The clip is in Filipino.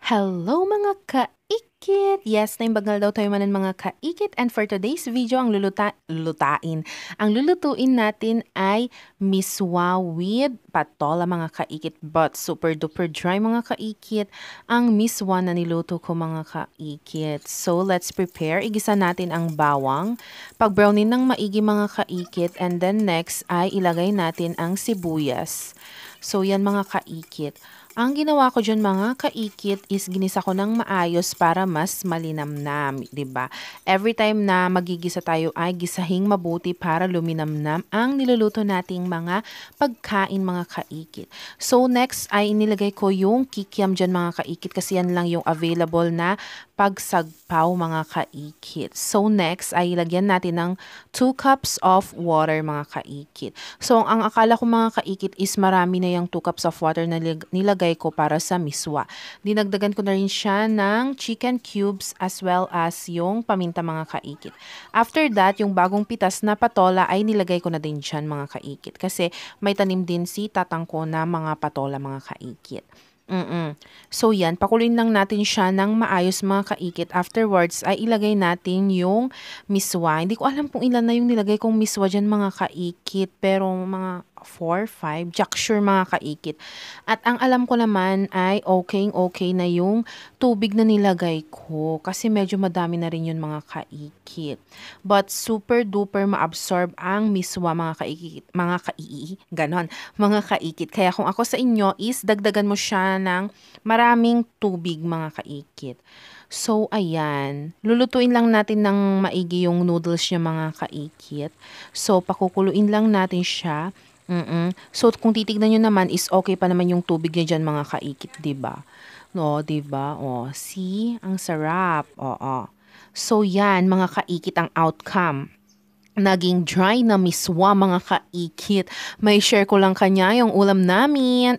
Hello mga kaikit! Yes, naimbagal daw tayo manan mga kaikit, and for today's video, ang lulutuin natin ay miswa with patola mga kaikit, but super duper dry mga kaikit ang miswa na niluto ko mga kaikit. So let's prepare. Igisa natin ang bawang, pag-brownin ng maigi mga kaikit, and then next ay ilagay natin ang sibuyas. So yan mga kaikit. Ang ginawa ko dyan mga kaikit is ginisa ko ng maayos para mas malinamnam, 'di ba? Every time na magigisa tayo ay gisahing mabuti para luminamnam ang niluluto nating mga pagkain mga kaikit. So next ay inilagay ko yung kikiam dyan mga kaikit kasi yan lang yung available na pagsagpaw mga kaikit. So next ay ilagyan natin ng 2 cups of water mga kaikit. So ang akala ko mga kaikit is marami na yung 2 cups of water na nilagay ko para sa miswa. Dinagdagan ko na rin siya ng chicken cubes as well as yung paminta mga kaikit. After that, yung bagong pitas na patola ay nilagay ko na din dyan mga kaikit kasi may tanim din si tatang ko na mga patola mga kaikit. So yan, pakuluin lang natin siya ng maayos mga kaikit. Afterwards ay ilagay natin yung miswa. Hindi ko alam kung ilan na yung nilagay kong miswa dyan mga kaikit, pero mga 4, 5, jack sure mga kaikit. At ang alam ko naman ay okay na yung tubig na nilagay ko kasi medyo madami na rin yun mga kaikit. But super duper maabsorb ang miswa mga kaikit, mga kaikit. Kaya kung ako sa inyo is dagdagan mo siya ng maraming tubig mga kaikit. So, ayan. Lulutuin lang natin ng maigi yung noodles niya mga kaikit. So, pakukuluin lang natin siya. So, kung titignan nyo naman is okay pa naman yung tubig niya dyan mga kaikit, diba? No, diba? O, see? Ang sarap. Oo. So, yan mga kaikit ang outcome. Naging dry na miswa mga kaikit. May share ko lang kanya yung ulam namin.